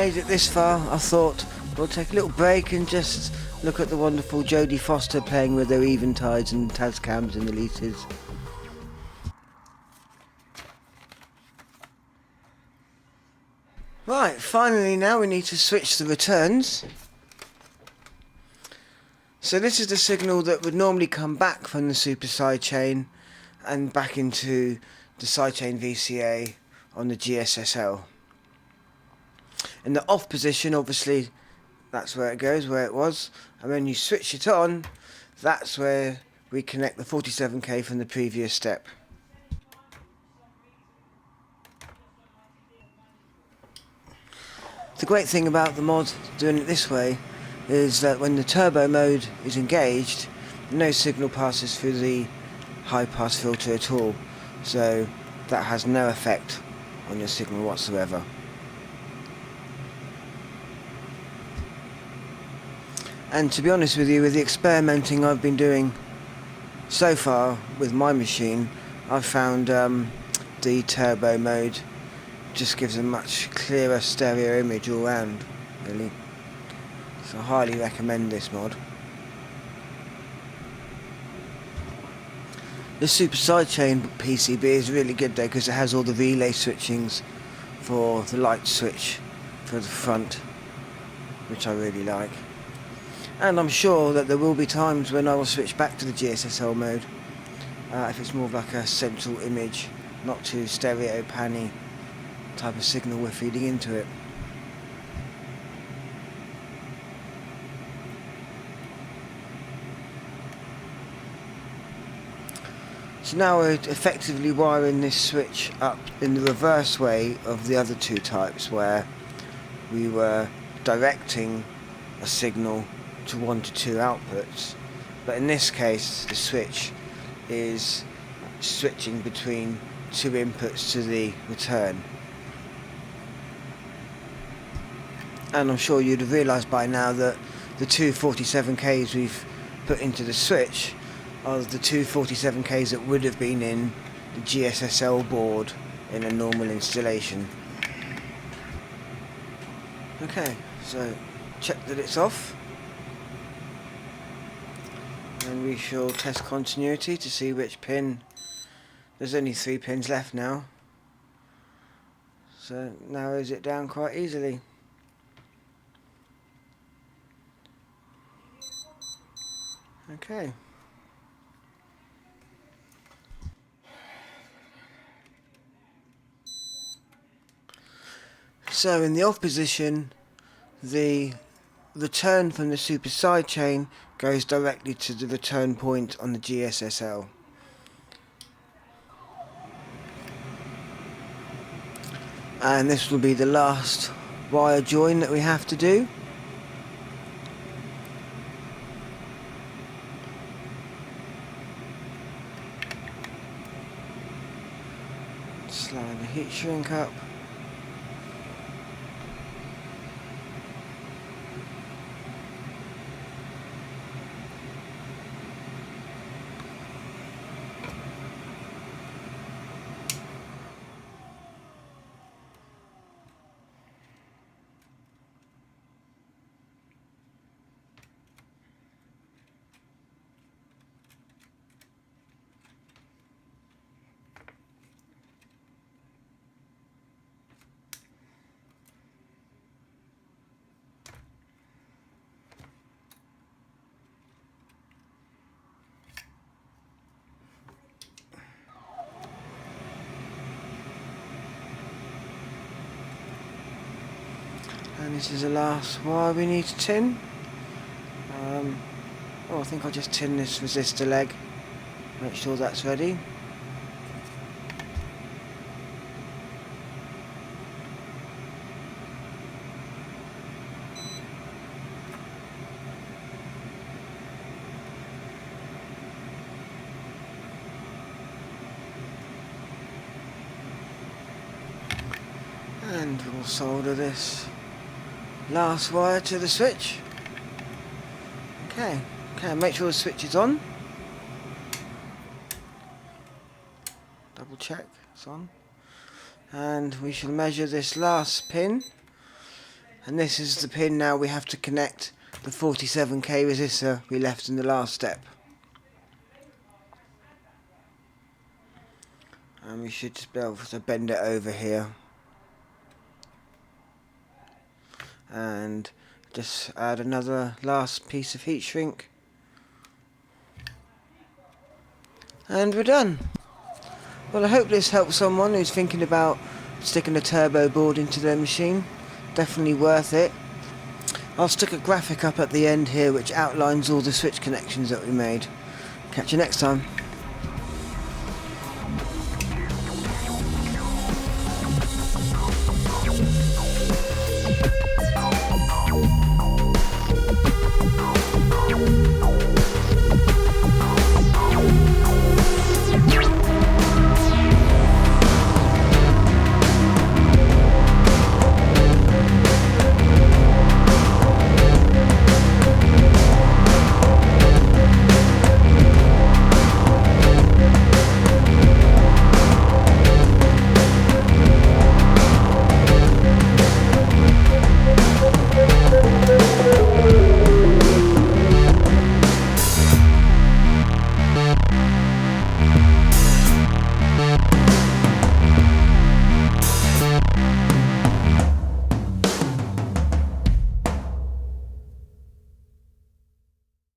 made it this far, I thought we'll take a little break and just look at the wonderful Jodie Foster playing with her eventides and Tascams and releases. Right, finally now we need to switch the returns. So this is the signal that would normally come back from the super sidechain and back into the sidechain VCA on the GSSL. In the off position, obviously, that's where it goes, where it was. And when you switch it on, that's where we connect the 47K from the previous step. The great thing about the mod doing it this way is that when the turbo mode is engaged, no signal passes through the high pass filter at all. So that has no effect on your signal whatsoever. And to be honest with you, with the experimenting I've been doing so far with my machine, I've found the turbo mode just gives a much clearer stereo image all round, really. So I highly recommend this mod. The Super Sidechain PCB is really good though, because it has all the relay switchings for the light switch for the front, which I really like. And I'm sure that there will be times when I will switch back to the GSSL mode, if it's more like a central image, not too stereo panny type of signal we're feeding into it. So now we're effectively wiring this switch up in the reverse way of the other two types, where we were directing a signal to 1 to 2 outputs, but in this case the switch is switching between 2 inputs to the return. And I'm sure you'd have realised by now that the two 47Ks we've put into the switch are the two 47Ks that would have been in the GSSL board in a normal installation. Okay, so check that it's off. And we shall test continuity to see which pin. There's only 3 pins left now, so narrows it down quite easily. Okay. So in the off position, the return from the super sidechain goes directly to the return point on the GSSL. And this will be the last wire join that we have to do. Slide the heat shrink up. And this is the last wire we need to tin. I think I'll just tin this resistor leg, make sure that's ready. And we'll solder this last wire to the switch. Okay, make sure the switch is on. Double check it's on. And we shall measure this last pin. And this is the pin now we have to connect the 47k resistor we left in the last step. And we should just be able to bend it over here. And just add another last piece of heat shrink. And we're done. Well, I hope this helps someone who's thinking about sticking a turbo board into their machine. Definitely worth it. I'll stick a graphic up at the end here which outlines all the switch connections that we made. Catch you next time.